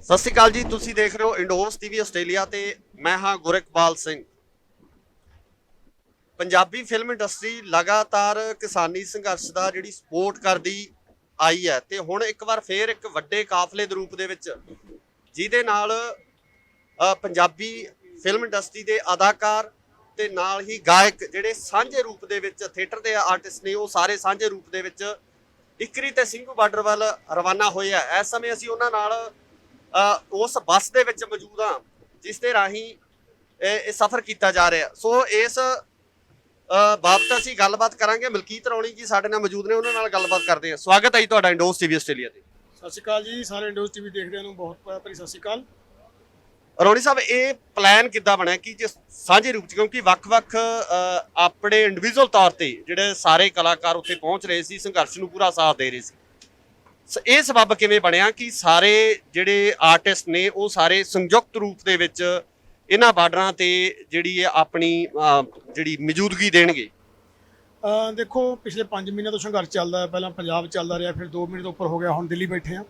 ਸਤਿ ਸ਼੍ਰੀ ਅਕਾਲ ਜੀ। ਤੁਸੀਂ ਦੇਖ ਰਹੇ ਹੋ ਇੰਡੋਸ ਟੀਵੀ ਆਸਟ੍ਰੇਲੀਆ ਤੇ ਮੈਂ ਹਾਂ ਗੁਰਕਪਾਲ ਸਿੰਘ। ਪੰਜਾਬੀ ਫਿਲਮ ਇੰਡਸਟਰੀ ਲਗਾਤਾਰ ਕਿਸਾਨੀ ਸੰਘਰਸ਼ ਦਾ ਜਿਹੜੀ ਸਪੋਰਟ ਕਰਦੀ ਆਈ ਹੈ ਤੇ ਹੁਣ ਇੱਕ ਵਾਰ ਫੇਰ ਇੱਕ ਵੱਡੇ ਕਾਫਲੇ ਦੇ ਰੂਪ ਦੇ ਵਿੱਚ ਜਿਹਦੇ ਨਾਲ ਪੰਜਾਬੀ ਫਿਲਮ ਇੰਡਸਟਰੀ ਦੇ ਅਦਾਕਾਰ ਤੇ ਨਾਲ ਹੀ ਗਾਇਕ ਜਿਹੜੇ ਸਾਂਝੇ ਰੂਪ ਦੇ ਵਿੱਚ ਥੀਏਟਰ ਦੇ ਆਰਟਿਸਟ ਨੇ ਉਹ ਸਾਰੇ ਸਾਂਝੇ ਰੂਪ ਦੇ ਵਿੱਚ ਟਿੱਕਰੀ ਤੇ ਸਿੰਘੂ ਬਾਰਡਰ ਵੱਲ ਰਵਾਨਾ ਹੋਏ ਆ। ਇਸ ਸਮੇਂ ਅਸੀਂ ਉਹਨਾਂ ਨਾਲ ਉਸ ਬੱਸ ਦੇ ਵਿੱਚ ਮੌਜੂਦ ਹਾਂ ਜਿਸ ਦੇ ਰਾਹੀਂ ਇਹ ਸਫ਼ਰ ਕੀਤਾ ਜਾ ਰਿਹਾ। ਸੋ ਇਸ ਬਾਬਤ ਅਸੀਂ ਗੱਲਬਾਤ ਕਰਾਂਗੇ। ਮਲਕੀਤ ਰੌਣੀ ਜੀ ਸਾਡੇ ਨਾਲ ਮੌਜੂਦ ਨੇ, ਉਹਨਾਂ ਨਾਲ ਗੱਲਬਾਤ ਕਰਦੇ ਹਾਂ। ਸਵਾਗਤ ਹੈ ਜੀ ਤੁਹਾਡਾ ਇੰਡੋਸ ਟੀਵੀ ਆਸਟ੍ਰੇਲੀਆ ਤੇ। ਸਤਿ ਸ਼੍ਰੀ ਅਕਾਲ ਜੀ, ਸਾਰੇ ਇੰਡੋਸ ਟੀਵੀ ਦੇਖਦਿਆਂ ਨੂੰ ਬਹੁਤ ਭਰੀ ਸਤਿ ਸ਼੍ਰੀ ਅਕਾਲ। ਰੌਣੀ ਸਾਹਿਬ, ਇਹ ਪਲਾਨ ਕਿੱਦਾਂ ਬਣਿਆ ਕਿ ਜੇ ਸਾਂਝੇ ਰੂਪ 'ਚ, ਕਿਉਂਕਿ ਵੱਖ-ਵੱਖ ਆਪਣੇ ਇੰਡੀਵਿਜੂਅਲ ਤੌਰ ਤੇ ਜਿਹੜੇ ਸਾਰੇ ਕਲਾਕਾਰ ਉੱਥੇ ਪਹੁੰਚ ਰਹੇ ਸੀ, ਸੰਘਰਸ਼ ਨੂੰ ਪੂਰਾ ਸਾਥ ਦੇ ਰਹੇ ਸੀ, ਇਹ ਸਬੱਬ ਕਿਵੇਂ ਬਣਿਆ ਕਿ ਸਾਰੇ ਜਿਹੜੇ ਆਰਟਿਸਟ ਨੇ ਉਹ ਸਾਰੇ ਸੰਯੁਕਤ ਰੂਪ ਦੇ ਵਿੱਚ ਇਹਨਾਂ ਬਾਰਡਰਾਂ ਤੇ ਜਿਹੜੀ ਆਪਣੀ ਜਿਹੜੀ ਮੌਜੂਦਗੀ ਦੇਣਗੇ? ਦੇਖੋ, ਪਿਛਲੇ 5 ਮਹੀਨਿਆਂ ਤੋਂ ਸੰਘਰਸ਼ ਚੱਲਦਾ। ਪਹਿਲਾਂ ਪੰਜਾਬ ਚੱਲਦਾ ਰਿਹਾ, ਫਿਰ 2 ਮਹੀਨੇ ਤੋਂ ਉੱਪਰ ਹੋ ਗਿਆ, ਹੁਣ ਦਿੱਲੀ ਬੈਠੇ ਆ।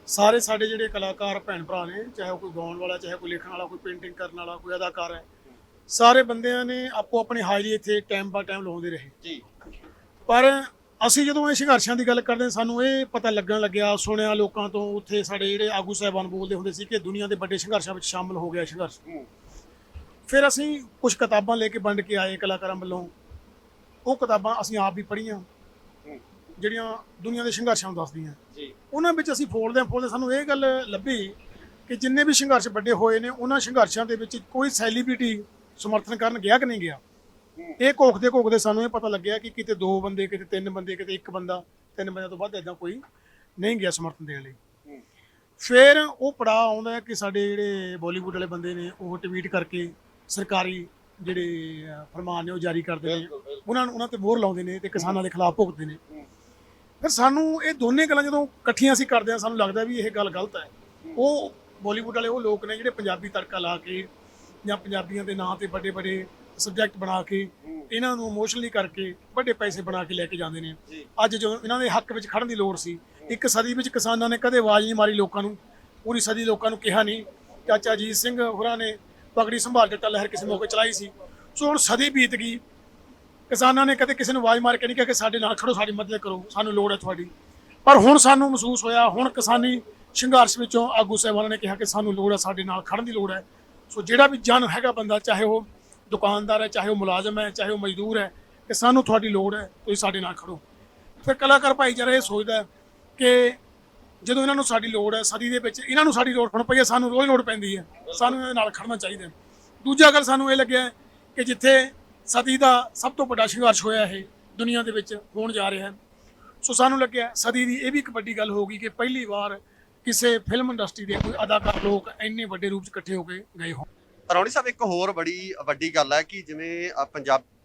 ਸਾਰੇ ਸਾਡੇ ਜਿਹੜੇ ਕਲਾਕਾਰ ਭੈਣ ਭਰਾ ਨੇ, ਚਾਹੇ ਕੋਈ ਗਾਉਣ ਵਾਲਾ, ਚਾਹੇ ਕੋਈ ਲਿਖਣ ਵਾਲਾ, ਕੋਈ ਪੇਂਟਿੰਗ ਕਰਨ ਵਾਲਾ, ਕੋਈ ਅਦਾਕਾਰ ਹੈ, ਸਾਰੇ ਬੰਦਿਆਂ ਨੇ ਆਪੋ ਆਪਣੀ ਹਾਜ਼ਰੀ ਇੱਥੇ ਟਾਈਮ ਬਾਏ ਟਾਈਮ ਲਾਉਂਦੇ ਰਹੇ ਜੀ। ਪਰ ਅਸੀਂ ਜਦੋਂ ਇਹ ਸੰਘਰਸ਼ਾਂ ਦੀ ਗੱਲ ਕਰਦੇ ਸਾਨੂੰ ਇਹ ਪਤਾ ਲੱਗਣ ਲੱਗਿਆ, ਸੁਣਿਆ ਲੋਕਾਂ ਤੋਂ, ਉੱਥੇ ਸਾਡੇ ਜਿਹੜੇ ਆਗੂ ਸਾਹਿਬਾਨ ਬੋਲਦੇ ਹੁੰਦੇ ਸੀ ਕਿ ਦੁਨੀਆ ਦੇ ਵੱਡੇ ਸੰਘਰਸ਼ਾਂ ਵਿੱਚ ਸ਼ਾਮਲ ਹੋ ਗਿਆ ਸੰਘਰਸ਼। ਫਿਰ ਅਸੀਂ ਕੁਝ ਕਿਤਾਬਾਂ ਲੈ ਕੇ ਵੰਡ ਕੇ ਆਏ ਕਲਾਕਾਰਾਂ ਵੱਲੋਂ। ਉਹ ਕਿਤਾਬਾਂ ਅਸੀਂ ਆਪ ਵੀ ਪੜ੍ਹੀਆਂ ਜਿਹੜੀਆਂ ਦੁਨੀਆ ਦੇ ਸੰਘਰਸ਼ਾਂ ਨੂੰ ਦੱਸਦੀਆਂ ਜੀ। ਉਹਨਾਂ ਵਿੱਚ ਅਸੀਂ ਫੋਲਦੇ ਸਾਨੂੰ ਇਹ ਗੱਲ ਲੱਭੀ ਕਿ ਜਿੰਨੇ ਵੀ ਸੰਘਰਸ਼ ਵੱਡੇ ਹੋਏ ਨੇ ਉਹਨਾਂ ਸੰਘਰਸ਼ਾਂ ਦੇ ਵਿੱਚ ਕੋਈ ਸੈਲੀਬ੍ਰਿਟੀ ਸਮਰਥਨ ਕਰਨ ਗਿਆ ਕਿ ਨਹੀਂ ਗਿਆ। ਇਹ ਘੋਖਦੇ ਸਾਨੂੰ ਇਹ ਪਤਾ ਲੱਗਿਆ ਕਿ ਕਿਤੇ 2 ਬੰਦੇ, ਕਿਤੇ 3 ਬੰਦੇ, ਕਿਤੇ 1 ਬੰਦਾ, 3 ਬੰਦਿਆਂ ਤੋਂ ਵੱਧ ਇੱਦਾਂ ਕੋਈ ਨਹੀਂ ਗਿਆ ਸਮਰਥਨ ਦੇਣ ਲਈ। ਫਿਰ ਉਹ ਪੜਾਅ ਆਉਂਦਾ ਕਿ ਸਾਡੇ ਜਿਹੜੇ ਬਾਲੀਵੁੱਡ ਵਾਲੇ ਬੰਦੇ ਨੇ ਉਹ ਟਵੀਟ ਕਰਕੇ ਸਰਕਾਰੀ ਜਿਹੜੇ ਫਰਮਾਨ ਨੇ ਉਹ ਜਾਰੀ ਕਰਦੇ ਨੇ, ਉਹਨਾਂ ਤੇ ਮੋਹਰ ਲਾਉਂਦੇ ਨੇ ਤੇ ਕਿਸਾਨਾਂ ਦੇ ਖਿਲਾਫ ਭੁਗਤਦੇ ਨੇ। ਫਿਰ ਸਾਨੂੰ ਇਹ ਦੋਨੇ ਗੱਲਾਂ ਜਦੋਂ ਇਕੱਠੀਆਂ ਅਸੀਂ ਕਰਦੇ ਹਾਂ ਸਾਨੂੰ ਲੱਗਦਾ ਵੀ ਇਹ ਗੱਲ ਗਲਤ ਹੈ। ਉਹ ਬਾਲੀਵੁੱਡ ਵਾਲੇ ਉਹ ਲੋਕ ਨੇ ਜਿਹੜੇ ਪੰਜਾਬੀ ਤੜਕਾ ਲਾ ਕੇ ਜਾਂ ਪੰਜਾਬੀਆਂ ਦੇ ਨਾਂ ਤੇ ਵੱਡੇ ਵੱਡੇ ਸਬਜੈਕਟ ਬਣਾ ਕੇ ਇਹਨਾਂ ਨੂੰ ਇਮੋਸ਼ਨਲੀ ਕਰਕੇ ਵੱਡੇ ਪੈਸੇ ਬਣਾ ਕੇ ਲੈ ਕੇ ਜਾਂਦੇ ਨੇ। ਅੱਜ ਜਦੋਂ ਇਹਨਾਂ ਦੇ ਹੱਕ ਵਿੱਚ ਖੜਨ ਦੀ ਲੋੜ ਸੀ, ਇੱਕ ਸਦੀ ਵਿੱਚ ਕਿਸਾਨਾਂ ਨੇ ਕਦੇ ਆਵਾਜ਼ ਨਹੀਂ ਮਾਰੀ ਲੋਕਾਂ ਨੂੰ, ਪੂਰੀ ਸਦੀ ਲੋਕਾਂ ਨੂੰ ਕਿਹਾ ਨਹੀਂ। ਚਾਚਾ ਅਜੀਤ ਸਿੰਘ ਹੋਰਾਂ ਨੇ ਪਗੜੀ ਸੰਭਾਲ ਜੱਟਾ ਲਹਿਰ ਕਿਸੇ ਮੌਕੇ ਚਲਾਈ ਸੀ। ਸੋ ਹੁਣ ਸਦੀ ਬੀਤ ਗਈ, ਕਿਸਾਨਾਂ ਨੇ ਕਦੇ ਕਿਸੇ ਨੂੰ ਆਵਾਜ਼ ਮਾਰ ਕੇ ਨਹੀਂ ਕਿਹਾ ਕਿ ਸਾਡੇ ਨਾਲ ਖੜੋ, ਸਾਡੀ ਮਦਦ ਕਰੋ, ਸਾਨੂੰ ਲੋੜ ਹੈ ਤੁਹਾਡੀ। ਪਰ ਹੁਣ ਸਾਨੂੰ ਮਹਿਸੂਸ ਹੋਇਆ, ਹੁਣ ਕਿਸਾਨੀ ਸੰਘਰਸ਼ ਵਿੱਚੋਂ ਆਗੂ ਸਾਹਿਬਾਨਾਂ ਨੇ ਕਿਹਾ ਕਿ ਸਾਨੂੰ ਲੋੜ ਹੈ, ਸਾਡੇ ਨਾਲ ਖੜਨ ਦੀ ਲੋੜ ਹੈ। ਸੋ ਜਿਹੜਾ ਵੀ ਜਨ ਹੈਗਾ ਬੰਦਾ, ਚਾਹੇ ਉਹ ਦੁਕਾਨਦਾਰ ਹੈ, ਚਾਹੇ ਉਹ ਮੁਲਾਜ਼ਮ ਹੈ, ਚਾਹੇ ਉਹ ਮਜ਼ਦੂਰ ਹੈ, ਕਿ ਸਾਨੂੰ ਤੁਹਾਡੀ ਲੋੜ ਹੈ, ਤੁਸੀਂ ਸਾਡੇ ਨਾਲ ਖੜੋ। ਫਿਰ ਕਲਾਕਾਰ ਭਾਈਚਾਰਾ ਇਹ ਸੋਚਦਾ ਕਿ ਜਦੋਂ ਇਹਨਾਂ ਨੂੰ ਸਾਡੀ ਲੋੜ ਹੈ, ਸਦੀ ਦੇ ਵਿੱਚ ਇਹਨਾਂ ਨੂੰ ਸਾਡੀ ਲੋੜ ਹੁਣ ਪਈ ਹੈ, ਸਾਨੂੰ ਰੋਜ਼ ਲੋੜ ਪੈਂਦੀ ਹੈ, ਸਾਨੂੰ ਇਹਨਾਂ ਦੇ ਨਾਲ ਖੜਨਾ ਚਾਹੀਦਾ। ਦੂਜਾ ਗੱਲ ਸਾਨੂੰ ਇਹ ਲੱਗਿਆ ਕਿ ਜਿੱਥੇ ਸਦੀ ਦਾ ਸਭ ਤੋਂ ਵੱਡਾ ਸੰਘਰਸ਼ ਹੋਇਆ ਇਹ ਦੁਨੀਆ ਦੇ ਵਿੱਚ ਹੋਣ ਜਾ ਰਿਹਾ ਹੈ, ਸੋ ਸਾਨੂੰ ਲੱਗਿਆ ਸਦੀ ਦੀ ਇਹ ਵੀ ਇੱਕ ਵੱਡੀ ਗੱਲ ਹੋਊਗੀ ਕਿ ਪਹਿਲੀ ਵਾਰ ਕਿਸੇ ਫਿਲਮ ਇੰਡਸਟਰੀ ਦੇ ਕੋਈ ਅਦਾਕਾਰ ਲੋਕ ਇੰਨੇ ਵੱਡੇ ਰੂਪ 'ਚ ਇਕੱਠੇ ਹੋ ਕੇ ਗਏ ਹੋਣ। ਰੌਣੀ ਸਾਹਿਬ, ਇੱਕ ਹੋਰ ਬੜੀ ਵੱਡੀ ਗੱਲ ਹੈ ਕਿ ਜਿਵੇਂ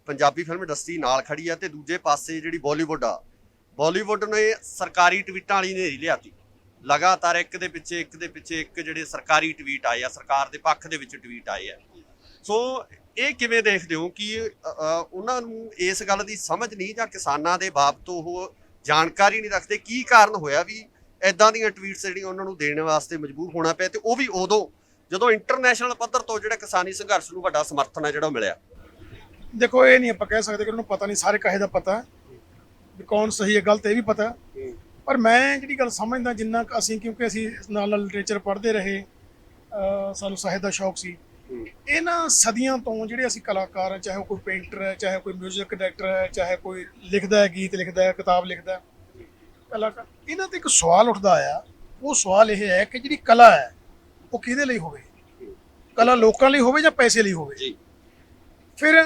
ਪੰਜਾਬੀ ਫਿਲਮ ਇੰਡਸਟਰੀ ਨਾਲ ਖੜੀ ਆ ਤੇ ਦੂਜੇ ਪਾਸੇ ਜਿਹੜੀ ਬਾਲੀਵੁੱਡ ਨੇ ਸਰਕਾਰੀ ਟਵੀਟਾਂ ਵਾਲੀ ਨੇਰੀ ਲਿਆਤੀ। ਲਗਾਤਾਰ ਇੱਕ ਦੇ ਪਿੱਛੇ ਇੱਕ ਜਿਹੜੇ ਸਰਕਾਰੀ ਟਵੀਟ ਆਏ ਆ, ਸਰਕਾਰ ਦੇ ਪੱਖ ਦੇ ਵਿੱਚ ਟਵੀਟ ਆਏ ਆ। ਸੋ ਇਹ ਕਿਵੇਂ ਦੇਖਦੇ ਹੋ ਕਿ ਉਹਨਾਂ ਨੂੰ ਇਸ ਗੱਲ ਦੀ ਸਮਝ ਨਹੀਂ ਜਾਂ ਕਿਸਾਨਾਂ ਦੇ ਬਾਬਤ ਉਹ ਜਾਣਕਾਰੀ ਨਹੀਂ ਰੱਖਦੇ? ਕੀ ਕਾਰਨ ਹੋਇਆ ਵੀ ਇੱਦਾਂ ਦੀਆਂ ਟਵੀਟਸ ਜਿਹੜੀਆਂ ਉਹਨਾਂ ਨੂੰ ਦੇਣ ਵਾਸਤੇ ਮਜਬੂਰ ਹੋਣਾ ਪਿਆ, ਤੇ ਉਹ ਵੀ ਉਦੋਂ ਜਦੋਂ ਇੰਟਰਨੈਸ਼ਨਲ ਪੱਧਰ ਤੋਂ ਜਿਹੜਾ ਕਿਸਾਨੀ ਸੰਘਰਸ਼ ਨੂੰ ਵੱਡਾ ਸਮਰਥਨ ਹੈ ਜਿਹੜਾ ਉਹ ਮਿਲਿਆ? ਦੇਖੋ, ਇਹ ਨਹੀਂ ਆਪਾਂ ਕਹਿ ਸਕਦੇ ਕਿ ਉਹਨੂੰ ਪਤਾ ਨਹੀਂ, ਸਾਰੇ ਕਹੇ ਦਾ ਪਤਾ ਵੀ ਕੌਣ ਸਹੀ ਹੈ ਗਲਤ, ਇਹ ਵੀ ਪਤਾ। ਪਰ ਮੈਂ ਜਿਹੜੀ ਗੱਲ ਸਮਝਦਾ, ਜਿੰਨਾ ਅਸੀਂ, ਕਿਉਂਕਿ ਅਸੀਂ ਨਾਲ ਲਿਟਰੇਚਰ ਪੜ੍ਹਦੇ ਰਹੇ, ਸਾਨੂੰ ਸਾਹਿਤ ਦਾ ਸ਼ੌਕ ਸੀ, ਇਹਨਾਂ ਸਦੀਆਂ ਤੋਂ ਜਿਹੜੇ ਅਸੀਂ ਕਲਾਕਾਰ ਹਾਂ, ਚਾਹੇ ਕੋਈ ਪੇਂਟਰ ਹੈ, ਚਾਹੇ ਕੋਈ ਮਿਊਜ਼ਿਕ ਡਾਇਰੈਕਟਰ ਹੈ, ਚਾਹੇ ਕੋਈ ਲਿਖਦਾ ਹੈ, ਗੀਤ ਲਿਖਦਾ ਹੈ, ਕਿਤਾਬ ਲਿਖਦਾ ਹੈ, ਕਲਾਕਾਰ, ਇਹਨਾਂ ਤੇ ਇੱਕ ਸਵਾਲ ਉੱਠਦਾ ਆ। ਉਹ ਸਵਾਲ ਇਹ ਹੈ ਕਿ ਜਿਹੜੀ ਕਲਾ ਹੈ ਉਹ ਕਿਹਦੇ ਲਈ ਹੋਵੇ? ਕਲਾ ਲੋਕਾਂ ਲਈ ਹੋਵੇ ਜਾਂ ਪੈਸੇ ਲਈ ਹੋਵੇ? ਫਿਰ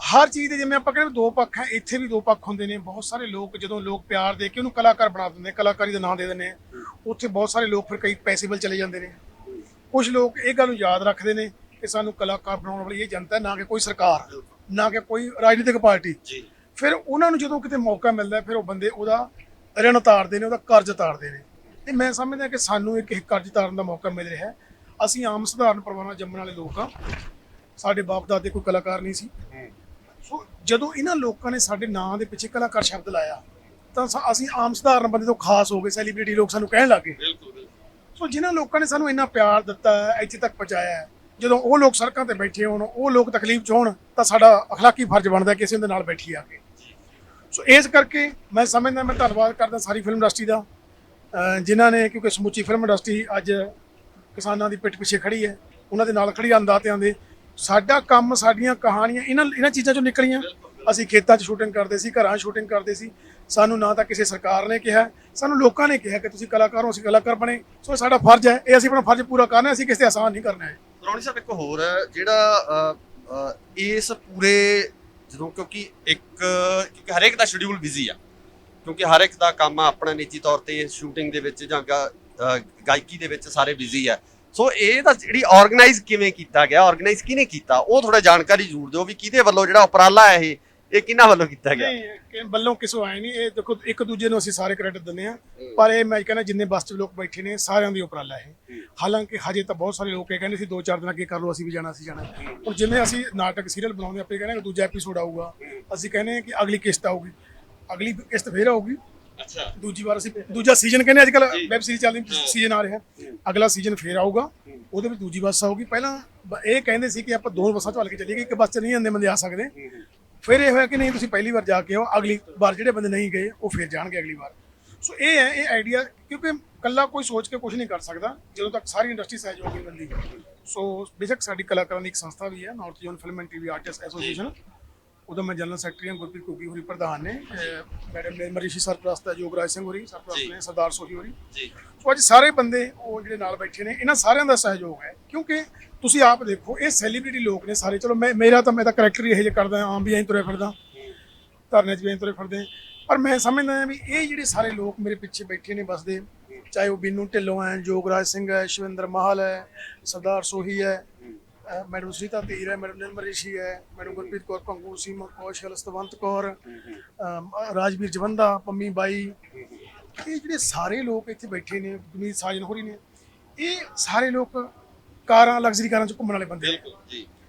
ਹਰ ਚੀਜ਼ ਦੇ ਜਿਵੇਂ ਆਪਾਂ ਕਹਿੰਦੇ 2 ਪੱਖ ਹੈ, ਇੱਥੇ ਵੀ 2 ਪੱਖ ਹੁੰਦੇ ਨੇ। ਬਹੁਤ ਸਾਰੇ ਲੋਕ ਜਦੋਂ ਲੋਕ ਪਿਆਰ ਦੇ ਕੇ ਉਹਨੂੰ ਕਲਾਕਾਰ ਬਣਾ ਦਿੰਦੇ, ਕਲਾਕਾਰੀ ਦਾ ਨਾਂ ਦੇ ਦਿੰਦੇ ਆ, ਉੱਥੇ ਬਹੁਤ ਸਾਰੇ ਲੋਕ ਫਿਰ ਕਈ ਪੈਸੇ ਵੱਲ ਚਲੇ ਜਾਂਦੇ ਨੇ। ਕੁਝ ਲੋਕ ਇਹ ਗੱਲ ਨੂੰ ਯਾਦ ਰੱਖਦੇ ਨੇ ਕਿ ਸਾਨੂੰ ਕਲਾਕਾਰ ਬਣਾਉਣ ਵਾਲੀ ਇਹ ਜਨਤਾ, ਨਾ ਕਿ ਕੋਈ ਸਰਕਾਰ, ਨਾ ਕਿ ਕੋਈ ਰਾਜਨੀਤਿਕ ਪਾਰਟੀ। ਫਿਰ ਉਹਨਾਂ ਨੂੰ ਜਦੋਂ ਕਿਤੇ ਮੌਕਾ ਮਿਲਦਾ ਫਿਰ ਉਹ ਬੰਦੇ ਉਹਦਾ ਰਿਣ ਉਤਾਰਦੇ ਨੇ, ਉਹਦਾ ਕਰਜ਼ ਉਤਾਰਦੇ ਨੇ। ਤੇ ਮੈਂ ਸਮਝਦਾ ਕਿ ਸਾਨੂੰ ਇੱਕ ਕਰਜ਼ ਉਤਾਰਨ ਦਾ ਮੌਕਾ ਮਿਲ ਰਿਹਾ। ਅਸੀਂ ਆਮ ਸਧਾਰਨ ਪਰਿਵਾਰਾਂ ਜੰਮਣ ਵਾਲੇ ਲੋਕ ਹਾਂ, ਸਾਡੇ ਬਾਪ ਦਾਦੇ ਕੋਈ ਕਲਾਕਾਰ ਨਹੀਂ ਸੀ। ਸੋ ਜਦੋਂ ਇਹਨਾਂ ਲੋਕਾਂ ਨੇ ਸਾਡੇ ਨਾਂ ਦੇ ਪਿੱਛੇ ਕਲਾਕਾਰ ਸ਼ਬਦ ਲਾਇਆ ਤਾਂ ਅਸੀਂ ਆਮ ਸਧਾਰਨ ਬੰਦੇ ਤੋਂ ਖਾਸ ਹੋ ਗਏ, ਸੈਲੀਬ੍ਰਿਟੀ ਲੋਕ ਸਾਨੂੰ ਕਹਿਣ ਲੱਗ ਗਏ। ਸੋ ਜਿਨ੍ਹਾਂ ਲੋਕਾਂ ਨੇ ਸਾਨੂੰ ਇੰਨਾ ਪਿਆਰ ਦਿੱਤਾ ਹੈ, ਇੱਥੇ ਤੱਕ ਪਹੁੰਚਾਇਆ ਹੈ, ਜਦੋਂ ਉਹ ਲੋਕ ਸੜਕਾਂ ਤੇ ਬੈਠੇ ਹੋਣ, ਉਹ ਲੋਕ ਤਕਲੀਫ 'ਚ ਹੋਣ, ਤਾਂ ਸਾਡਾ ਅਖਲਾਕੀ ਫਰਜ਼ ਬਣਦਾ ਕਿ ਅਸੀਂ ਉਹਦੇ ਨਾਲ ਬੈਠੀਏ ਆ ਕੇ। ਸੋ ਇਸ ਕਰਕੇ ਮੈਂ ਸਮਝਦਾ, ਮੈਂ ਧੰਨਵਾਦ ਕਰਦਾ ਸਾਰੀ ਫਿਲਮ ਇੰਡਸਟਰੀ ਦਾ, ਜਿਨ੍ਹਾਂ ਨੇ, ਕਿਉਂਕਿ ਸਮੁੱਚੀ ਫਿਲਮ ਇੰਡਸਟਰੀ ਅੱਜ ਕਿਸਾਨਾਂ ਦੀ ਪਿੱਠ ਪਿੱਛੇ ਖੜੀ ਹੈ, ਉਹਨਾਂ ਦੇ ਨਾਲ ਖੜੀ ਆ ਅੰਦਾਤਿਆਂ ਦੇ। ਸਾਡਾ ਕੰਮ, ਸਾਡੀਆਂ ਕਹਾਣੀਆਂ ਇਹਨਾਂ ਚੀਜ਼ਾਂ 'ਚੋਂ ਨਿਕਲੀਆਂ। ਅਸੀਂ ਖੇਤਾਂ 'ਚ ਸ਼ੂਟਿੰਗ ਕਰਦੇ ਸੀ, ਘਰਾਂ 'ਚ ਸ਼ੂਟਿੰਗ ਕਰਦੇ ਸੀ। ਸਾਨੂੰ ਨਾ ਤਾਂ ਕਿਸੇ ਸਰਕਾਰ ਨੇ ਕਿਹਾ, ਸਾਨੂੰ ਲੋਕਾਂ ਨੇ ਕਿਹਾ ਕਿ ਤੁਸੀਂ ਕਲਾਕਾਰ ਹੋ, ਅਸੀਂ ਕਲਾਕਾਰ ਬਣੇ। ਸੋ ਸਾਡਾ ਫਰਜ਼ ਹੈ, ਇਹ ਅਸੀਂ ਆਪਣਾ ਫਰਜ਼ ਪੂਰਾ ਕਰਨਾ, ਅਸੀਂ ਕਿਸੇ ਤੇ ਆਸਾਨ ਨਹੀਂ ਕਰਨਾ ਹੈ। ਰੌਣੀ ਸਾਹਿਬ, ਇੱਕ ਹੋਰ ਜਿਹੜਾ ਇਸ ਪੂਰੇ, ਜਦੋਂ ਕਿਉਂਕਿ ਹਰੇਕ ਦਾ ਸ਼ਡਿਊਲ ਬਿਜ਼ੀ ਆ, ਕਿਉਂਕਿ ਹਰ ਇੱਕ ਦਾ ਕੰਮ ਆ ਆਪਣਾ ਨਿੱਜੀ ਤੌਰ ਤੇ, ਸ਼ੂਟਿੰਗ ਦੇ ਵਿੱਚ ਜਾਂ ਗਾਇਕੀ ਦੇ ਵਿੱਚ ਸਾਰੇ ਬਿਜ਼ੀ ਆ। ਸੋ ਇਹ ਤਾਂ ਜਿਹੜੀ ਆਰਗੇਨਾਈਜ਼ ਕਿਵੇਂ ਕੀਤਾ ਗਿਆ, ਆਰਗੇਨਾਈਜ਼ ਕਿਹਨੇ ਕੀਤਾ, ਉਹ ਥੋੜਾ ਜਾਣਕਾਰੀ ਜ਼ਰੂਰ ਦਿਓ ਵੀ ਕਿਹਦੇ ਵੱਲੋਂ ਜਿਹੜਾ ਉਪਰਾਲਾ ਹੈ ਇਹ ਕਿਹਨਾਂ ਵੱਲੋਂ ਕੀਤਾ ਗਿਆ? ਨਹੀਂ, ਵੱਲੋਂ ਕਿਸੇ ਆਏ ਨਹੀਂ। ਇਹ ਦੇਖੋ, ਇੱਕ ਦੂਜੇ ਨੂੰ ਅਸੀਂ ਸਾਰੇ ਕ੍ਰੈਡਿਟ ਦਿੰਦੇ ਆ, ਪਰ ਇਹ ਮੈਂ ਕਹਿੰਦਾ ਜਿੰਨੇ ਬੱਸ 'ਚ ਲੋਕ ਬੈਠੇ ਨੇ ਸਾਰਿਆਂ ਦੀ ਉਪਰਾਲਾ ਹੈ। ਹਾਲਾਂਕਿ ਹਜੇ ਤਾਂ ਬਹੁਤ ਸਾਰੇ ਲੋਕ ਇਹ ਕਹਿੰਦੇ ਸੀ 2-4 ਦਿਨ ਅੱਗੇ ਕਰ ਲਓ, ਅਸੀਂ ਵੀ ਜਾਣਾ, ਅਸੀਂ ਜਾਣਾ। ਹੁਣ ਜਿਵੇਂ ਅਸੀਂ ਨਾਟਕ ਸੀਰੀਅਲ ਬਣਾਉਂਦੇ ਆਪਾਂ ਕਹਿੰਦੇ ਕਿ ਦੂਜਾ ਐਪੀਸੋਡ ਆਊਗਾ, ਅਸੀਂ ਕਹਿੰਦੇ ਕਿ ਅਗਲੀ ਕਿਸ਼ਤ ਆਊਗੀ, ਅਗਲੀ ਕਿਸ਼ਤ ਫੇਰ ਆਊਗੀ। ਅੱਛਾ, ਦੂਜੀ ਵਾਰ ਅਸੀਂ ਦੂਜਾ ਸੀਜ਼ਨ ਕਹਿੰਦੇ, ਅੱਜ ਕੱਲ ਵੈਬ ਸੀਰੀਜ਼ ਚੱਲਦੀ, ਸੀਜ਼ਨ ਆ ਰਿਹਾ, ਅਗਲਾ ਸੀਜ਼ਨ ਫੇਰ ਆਊਗਾ, ਉਹਦੇ ਵਿੱਚ ਦੂਜੀ ਬੱਸ ਆਊਗੀ। ਪਹਿਲਾਂ ਇਹ ਕਹਿੰਦੇ ਸੀ ਕਿ ਆਪਾਂ 2 ਬੱਸਾਂ ਚੱਲ ਕੇ ਚੱਲੀਏ, ਇੱਕ ਬੱਸ 'ਚ ਨਹੀਂ ਆਉਂਦੇ ਬੰਦੇ ਆ ਸਕਦੇ। ਫਿਰ ਇਹ ਹੋਇਆ ਕਿ ਨਹੀਂ, ਤੁਸੀਂ ਪਹਿਲੀ ਵਾਰ ਜਾ ਕੇ ਆਓ, ਅਗਲੀ ਵਾਰ ਜਿਹੜੇ ਬੰਦੇ ਨਹੀਂ ਗਏ ਉਹ ਫਿਰ ਜਾਣਗੇ ਅਗਲੀ ਵਾਰ। ਸੋ ਇਹ ਹੈ, ਇਹ ਆਈਡੀਆ, ਕਿਉਂਕਿ ਇਕੱਲਾ ਕੋਈ ਸੋਚ ਕੇ ਕੁਝ ਨਹੀਂ ਕਰ ਸਕਦਾ ਜਦੋਂ ਤੱਕ ਸਾਰੀ ਇੰਡਸਟਰੀ ਸਹਿਯੋਗ ਨਹੀਂ ਦਿੰਦੀ। ਸੋ ਬੇਸ਼ੱਕ ਸਾਡੀ ਕਲਾਕਾਰਾਂ ਦੀ ਇੱਕ ਸੰਸਥਾ ਵੀ ਹੈ, north zone film and TV artist association, ਉਹਦਾ ਮੈਂ ਜਨਰਲ ਸੈਕਟਰੀ ਹਾਂ। ਗੁਰਪ੍ਰੀਤ ਘੁੱਗੀ ਹੋਰੀ ਪ੍ਰਧਾਨ ਨੇ, ਮੈਡਮ ਨਿਰਮਲ ਸਰਪ੍ਰਸਤ ਹੈ, ਯੋਗਰਾਜ ਸਿੰਘ ਹੋਰੀ ਸਰਪ੍ਰਸਤ ਨੇ, ਸਰਦਾਰ ਸੋਹੀ ਹੋਰੀ। ਸੋ ਅੱਜ ਸਾਰੇ ਬੰਦੇ ਉਹ ਜਿਹੜੇ ਨਾਲ ਬੈਠੇ ਨੇ, ਇਹਨਾਂ ਸਾਰਿਆਂ ਦਾ ਸਹਿਯੋਗ ਹੈ। ਕਿਉਂਕਿ ਤੁਸੀਂ ਆਪ ਦੇਖੋ, ਇਹ ਸੈਲੀਬ੍ਰਿਟੀ ਲੋਕ ਨੇ ਸਾਰੇ। ਚਲੋ ਮੈਂ ਤਾਂ ਕਰੈਕਟਰ ਹੀ ਇਹੋ ਜਿਹਾ ਕਰਦਾ, ਆਮ ਵੀ ਐਂ ਤੁਰੇ ਫਿਰਦਾ, ਧਰਨੇ 'ਚ ਵੀ ਐਂ ਤੁਰੇ ਫਿਰਦੇ, ਪਰ ਮੈਂ ਸਮਝਦਾ ਹਾਂ ਵੀ ਇਹ ਜਿਹੜੇ ਸਾਰੇ ਲੋਕ ਮੇਰੇ ਪਿੱਛੇ ਬੈਠੇ ਨੇ ਬਸਦੇ, ਚਾਹੇ ਉਹ ਬੀਨੂ ਢਿੱਲੋਂ ਹੈ, ਯੋਗਰਾਜ ਸਿੰਘ ਹੈ, ਸ਼ਿਵਿੰਦਰ ਮਾਹਲ ਹੈ, ਸਰਦਾਰ ਸੋਹੀ ਹੈ, ਮੈਡਮ ਸੁਨੀਤਾ ਧੀਰ ਹੈ, ਮੈਡਮ ਨਿਰਮਲ ਰਿਸ਼ੀ ਹੈ, ਮੈਡਮ ਗੁਰਪ੍ਰੀਤ ਕੌਰ ਭੰਗੂ, ਸੀਮਾ ਕੌਸ਼ਲ, ਸਤਵੰਤ ਕੌਰ, ਰਾਜਵੀਰ ਜਵੰਦਾ, ਪੰਮੀ ਬਾਈ, ਇਹ ਜਿਹੜੇ ਸਾਰੇ ਲੋਕ ਇੱਥੇ ਬੈਠੇ ਨੇ, ਗੁਰਮੀਤ ਸਾਜਨ ਹੋਰੀ ਨੇ, ਇਹ ਸਾਰੇ ਲੋਕ ਕਾਰਾਂ, ਲਗਜ਼ਰੀ ਕਾਰਾਂ 'ਚ ਘੁੰਮਣ ਵਾਲੇ ਬੰਦੇ ਨੇ।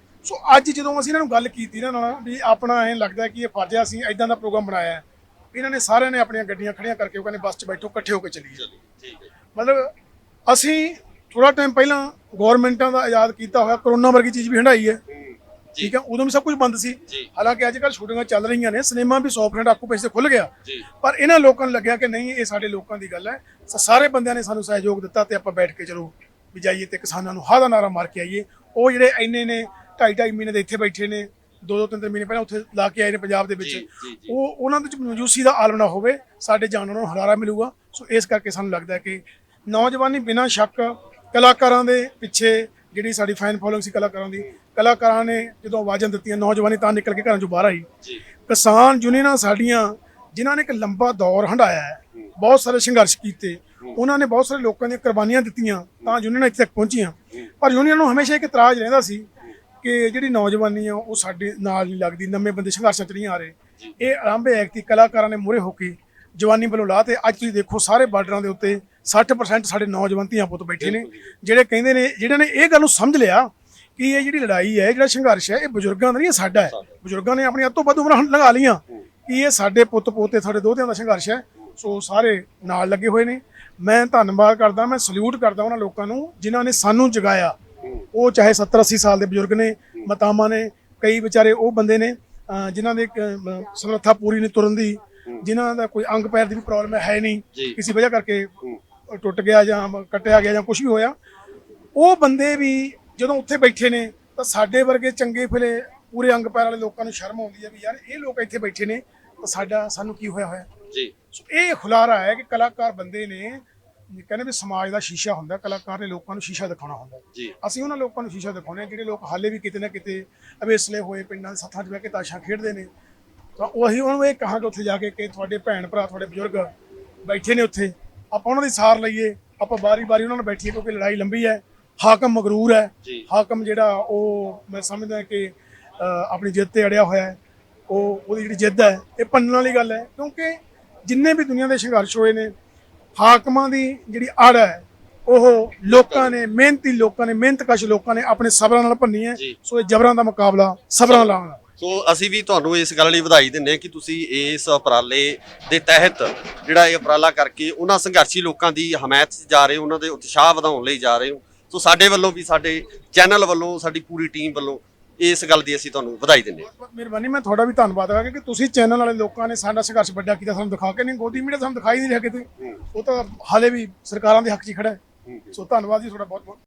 ਸੋ ਅੱਜ ਜਦੋਂ ਅਸੀਂ ਇਹਨਾਂ ਨੂੰ ਗੱਲ ਕੀਤੀ ਨਾ ਨਾਲ ਵੀ ਆਪਣਾ ਐਂ ਲੱਗਦਾ ਕਿ ਇਹ ਫਰਜ਼ ਆ, ਅਸੀਂ ਇਦਾਂ ਦਾ ਪ੍ਰੋਗਰਾਮ ਬਣਾਇਆ, ਇਹਨਾਂ ਨੇ ਸਾਰਿਆਂ ਨੇ ਆਪਣੀਆਂ ਗੱਡੀਆਂ ਖੜੀਆਂ ਕਰਕੇ ਉਹ ਕਹਿੰਦੇ ਬੱਸ 'ਚ ਬੈਠੋ, ਇਕੱਠੇ ਹੋ ਕੇ ਚੱਲੀਏ। ਮਤਲਬ ਅਸੀਂ ਥੋੜਾ ਟਾਈਮ ਪਹਿਲਾਂ ਗੌਰਮੈਂਟਾਂ ਦਾ ਆਜ਼ਾਦ ਕੀਤਾ ਹੋਇਆ ਕਰੋਨਾ ਵਰਗੀ ਚੀਜ਼ ਵੀ ਹੰਢਾਈ ਹੈ, ਠੀਕ ਹੈ, ਉਦੋਂ ਵੀ ਸਭ ਕੁਝ ਬੰਦ ਸੀ। ਹਾਲਾਂਕਿ ਅੱਜ ਕੱਲ੍ਹ ਸ਼ੂਟਿੰਗਾਂ ਚੱਲ ਰਹੀਆਂ ਨੇ, ਸਿਨੇਮਾ ਵੀ 100% ਆਕੂਪੈਂਸੀ ਖੁੱਲ ਗਿਆ, ਪਰ ਇਹਨਾਂ ਲੋਕਾਂ ਨੂੰ ਲੱਗਿਆ ਕਿ ਨਹੀਂ, ਇਹ ਸਾਡੇ ਲੋਕਾਂ ਦੀ ਗੱਲ ਹੈ। ਸਾਰੇ ਬੰਦਿਆਂ ਨੇ ਸਾਨੂੰ ਸਹਿਯੋਗ ਦਿੱਤਾ ਤੇ ਆਪਾਂ ਬੈਠ ਕੇ ਚਲੋ ਵੀ ਜਾਈਏ ਤੇ ਕਿਸਾਨਾਂ ਨੂੰ ਹਾਂ ਦਾ ਨਾਰਾ ਮਾਰ ਕੇ ਆਈਏ। ਉਹ ਜਿਹੜੇ ਇੰਨੇ ਨੇ 2.5 ਮਹੀਨੇ ਦੇ ਇੱਥੇ ਬੈਠੇ ਨੇ, 2-3 ਮਹੀਨੇ ਪਹਿਲਾਂ ਉੱਥੇ ਲਾ ਕੇ ਆਏ ਨੇ ਪੰਜਾਬ ਦੇ ਵਿੱਚ, ਉਹਨਾਂ ਦੇ ਵਿੱਚ ਮਜੂਸੀ ਦਾ ਆਲਮ ਨਾ ਹੋਵੇ, ਸਾਡੇ ਜਾਨਾਂ ਨੂੰ ਹਰਾਰਾ ਮਿਲੂਗਾ। ਸੋ ਇਸ ਕਰਕੇ ਸਾਨੂੰ ਲੱਗਦਾ ਕਿ ਨੌਜਵਾਨੀ ਬਿਨਾਂ ਸ਼ੱਕ ਕਲਾਕਾਰਾਂ ਦੇ ਪਿੱਛੇ, ਜਿਹੜੀ ਸਾਡੀ ਫੈਨ ਫੋਲੋਇੰਗ ਸੀ ਕਲਾਕਾਰਾਂ ਨੇ ਜਦੋਂ ਆਵਾਜ਼ਾਂ ਦਿੱਤੀਆਂ, ਨੌਜਵਾਨੀ ਤਾਂ ਨਿਕਲ ਕੇ ਘਰਾਂ ਚੋਂ ਬਾਹਰ ਆਈ। ਕਿਸਾਨ ਯੂਨੀਅਨਾਂ ਸਾਡੀਆਂ, ਜਿਨ੍ਹਾਂ ਨੇ ਇੱਕ ਲੰਬਾ ਦੌਰ ਹੰਢਾਇਆ ਹੈ, ਬਹੁਤ ਸਾਰੇ ਸੰਘਰਸ਼ ਕੀਤੇ, ਉਹਨਾਂ ਨੇ ਬਹੁਤ ਸਾਰੇ ਲੋਕਾਂ ਦੀਆਂ ਕੁਰਬਾਨੀਆਂ ਦਿੱਤੀਆਂ ਤਾਂ ਯੂਨੀਅਨਾਂ ਇੱਥੇ ਤੱਕ ਪਹੁੰਚੀਆਂ। ਪਰ ਯੂਨੀਅਨ ਨੂੰ ਹਮੇਸ਼ਾ ਇੱਕ ਇਤਰਾਜ਼ ਰਹਿੰਦਾ ਸੀ ਕਿ ਜਿਹੜੀ ਨੌਜਵਾਨੀ ਆ ਉਹ ਸਾਡੇ ਨਾਲ ਨਹੀਂ ਲੱਗਦੀ, ਨਵੇਂ ਬੰਦੇ ਸੰਘਰਸ਼ਾਂ 'ਚ ਨਹੀਂ ਆ ਰਹੇ। ਇਹ ਆਰੰਭ ਹੈ ਕਿ ਕਲਾਕਾਰਾਂ ਨੇ ਮੂਹਰੇ ਹੋ ਕੇ ਜਵਾਨੀ ਵੱਲੋਂ ਲਾ ਤੇ ਅੱਜ ਤੁਸੀਂ ਦੇਖੋ ਸਾਰੇ ਬਾਰਡਰਾਂ ਦੇ ਉੱਤੇ 60% ਸਾਡੇ ਨੌਜਵਾਨ ਧੀਆਂ ਪੁੱਤ ਬੈਠੇ ਨੇ, ਜਿਹੜੇ ਕਹਿੰਦੇ ਨੇ, ਜਿਹੜਿਆਂ ਨੇ ਇਹ ਗੱਲ ਨੂੰ ਸਮਝ ਲਿਆ ਕਿ ਇਹ ਜਿਹੜੀ ਲੜਾਈ ਹੈ, ਜਿਹੜਾ ਸੰਘਰਸ਼ ਹੈ, ਇਹ ਬਜ਼ੁਰਗਾਂ ਦਾ ਨਹੀਂ, ਇਹ ਸਾਡਾ ਹੈ। ਬਜ਼ੁਰਗਾਂ ਨੇ ਆਪਣੀ ਅੱਧ ਤੋਂ ਵੱਧ ਉਮਰਾਂ ਲੰਘਾ ਲਈਆਂ ਕਿ ਇਹ ਸਾਡੇ ਪੁੱਤ ਪੋਤੇ, ਸਾਡੇ ਦੋਹਤਿਆਂ ਦਾ ਸੰਘਰਸ਼ ਹੈ। ਸੋ ਸਾਰੇ ਨਾਲ ਲੱਗੇ ਹੋਏ ਨੇ। ਮੈਂ ਧੰਨਵਾਦ ਕਰਦਾ, ਮੈਂ ਸਲੂਟ ਕਰਦਾ ਉਹਨਾਂ ਲੋਕਾਂ ਨੂੰ ਜਿਨ੍ਹਾਂ ਨੇ ਸਾਨੂੰ ਜਗਾਇਆ। ਉਹ ਚਾਹੇ 70-80 ਸਾਲ ਦੇ ਬਜ਼ੁਰਗ ਨੇ, ਮਾਤਾਵਾਂ ਨੇ, ਕਈ ਵਿਚਾਰੇ ਉਹ ਬੰਦੇ ਨੇ ਜਿਨ੍ਹਾਂ ਦੇ ਸਮਰੱਥਾ ਪੂਰੀ ਨਹੀਂ ਤੁਰਨ ਦੀ, ਜਿਨ੍ਹਾਂ ਦਾ ਕੋਈ ਅੰਗ ਪੈਰ ਦੀ ਵੀ ਪ੍ਰੋਬਲਮ ਹੈ ਨਹੀਂ, ਕਿਸੇ ਵਜ੍ਹਾ ਕਰਕੇ ਟੁੱਟ ਗਿਆ ਜਾਂ ਕੱਟਿਆ ਗਿਆ ਜਾਂ ਕੁਝ ਵੀ ਹੋਇਆ, ਉਹ ਬੰਦੇ ਵੀ ਜਦੋਂ ਉੱਥੇ ਬੈਠੇ ਨੇ ਤਾਂ ਸਾਡੇ ਵਰਗੇ ਚੰਗੇ ਫਿਲੇ ਪੂਰੇ ਅੰਗ ਪੈਰ ਵਾਲੇ ਲੋਕਾਂ ਨੂੰ ਸ਼ਰਮ ਆਉਂਦੀ ਹੈ ਵੀ ਯਾਰ ਇਹ ਲੋਕ ਇੱਥੇ ਬੈਠੇ ਨੇ ਤਾਂ ਸਾਨੂੰ ਕੀ ਹੋਇਆ ਜੀ। ਸੋ ਇਹ ਹੁਲਾਰਾ ਹੈ ਕਿ ਕਲਾਕਾਰ ਬੰਦੇ ਨੇ, ਕਹਿੰਦੇ ਵੀ ਸਮਾਜ ਦਾ ਸ਼ੀਸ਼ਾ ਹੁੰਦਾ, ਕਲਾਕਾਰ ਨੇ ਲੋਕਾਂ ਨੂੰ ਸ਼ੀਸ਼ਾ ਦਿਖਾਉਣਾ ਹੁੰਦਾ। ਅਸੀਂ ਉਹਨਾਂ ਲੋਕਾਂ ਨੂੰ ਸ਼ੀਸ਼ਾ ਦਿਖਾਉਂਦੇ ਹਾਂ ਜਿਹੜੇ ਲੋਕ ਹਾਲੇ ਵੀ ਕਿਤੇ ਨਾ ਕਿਤੇ ਅਵੇਸਲੇ ਹੋਏ ਪਿੰਡਾਂ ਦੇ ਸੱਥਾਂ 'ਚ ਬਹਿ ਕੇ ਤਾਸ਼ਾਂ ਖੇਡਦੇ ਨੇ। ਤਾਂ ਉਹੀ ਉਹਨਾਂ ਨੂੰ ਇਹ ਕਹਾਂਗੇ ਉੱਥੇ ਜਾ ਕੇ ਕਿ ਤੁਹਾਡੇ ਭੈਣ ਭਰਾ, ਤੁਹਾਡੇ ਬਜ਼ੁਰਗ ਬੈਠੇ ਨੇ ਉੱਥੇ, ਆਪਾਂ ਉਹਨਾਂ ਦੀ ਸਾਰ ਲਈਏ, ਆਪਾਂ ਵਾਰੀ-ਵਾਰੀ ਉਹਨਾਂ ਨਾਲ ਬੈਠੀਏ, ਕਿਉਂਕਿ ਲੜਾਈ ਲੰਬੀ ਹੈ। ਹਾਕਮ ਮਗਰੂਰ ਹੈ, ਹਾਕਮ ਜਿਹੜਾ ਉਹ ਮੈਂ ਸਮਝਦਾ ਕਿ ਆਪਣੀ ਜਿੱਦ ਤੇ ਅੜਿਆ ਹੋਇਆ ਹੈ। ਉਹਦੀ ਜਿਹੜੀ ਜਿੱਦ ਹੈ ਇਹ ਮੰਨਣ ਵਾਲੀ ਗੱਲ ਹੈ, ਕਿਉਂਕਿ ਜਿੰਨੇ ਵੀ ਦੁਨੀਆ ਦੇ ਸੰਘਰਸ਼ ਹੋਏ ਨੇ, ਹਾਕਮਾਂ ਦੀ ਜਿਹੜੀ ਅੜ ਹੈ ਉਹ ਲੋਕਾਂ ਨੇ, ਮਿਹਨਤੀ ਲੋਕਾਂ ਨੇ, ਮਿਹਨਤਕਸ਼ ਲੋਕਾਂ ਨੇ ਆਪਣੇ ਸਬਰਾਂ ਨਾਲ ਭੰਨੀ ਹੈ। ਸੋ ਇਹ ਜਬਰਾਂ ਦਾ ਮੁਕਾਬਲਾ ਸਬਰਾਂ ਨਾਲ। ਸੋ ਅਸੀਂ ਵੀ ਤੁਹਾਨੂੰ ਇਸ ਗੱਲ ਲਈ ਵਧਾਈ ਦਿੰਦੇ ਹਾਂ ਕਿ ਤੁਸੀਂ ਇਸ ਉਪਰਾਲੇ ਦੇ ਤਹਿਤ ਜਿਹੜਾ ਇਹ ਉਪਰਾਲਾ ਕਰਕੇ ਉਹਨਾਂ ਸੰਘਰਸ਼ੀ ਲੋਕਾਂ ਦੀ ਹਮਾਇਤ 'ਚ ਜਾ ਰਹੇ ਹੋ, ਉਹਨਾਂ ਦੇ ਉਤਸ਼ਾਹ ਵਧਾਉਣ ਲਈ ਜਾ ਰਹੇ ਹੋ। ਸੋ ਸਾਡੇ ਵੱਲੋਂ ਵੀ, ਸਾਡੇ ਚੈਨਲ ਵੱਲੋਂ, ਸਾਡੀ ਪੂਰੀ ਟੀਮ ਵੱਲੋਂ ਇਸ ਗੱਲ ਦੀ ਅਸੀਂ ਤੁਹਾਨੂੰ ਵਧਾਈ ਦਿੰਦੇ ਹਾਂ। ਬਹੁਤ ਮਿਹਰਬਾਨੀ, ਮੈਂ ਤੁਹਾਡਾ ਵੀ ਧੰਨਵਾਦ ਕਰਾਂਗਾ ਕਿ ਤੁਸੀਂ ਚੈਨਲ ਵਾਲੇ ਲੋਕਾਂ ਨੇ ਸਾਡਾ ਸੰਘਰਸ਼ ਵੱਡਾ ਕੀਤਾ, ਸਾਨੂੰ ਦਿਖਾ ਕੇ ਨਹੀਂ। ਗੋਦੀ ਮੀਡੀਆ ਸਾਨੂੰ ਦਿਖਾਈ ਨਹੀਂ ਰਿਹਾ ਕਿਤੇ, ਉਹ ਤਾਂ ਹਾਲੇ ਵੀ ਸਰਕਾਰਾਂ ਦੇ ਹੱਕ 'ਚ ਹੀ ਖੜਾ ਹੈ। ਸੋ ਧੰਨਵਾਦ ਜੀ ਤੁਹਾਡਾ ਬਹੁਤ ਬਹੁਤ।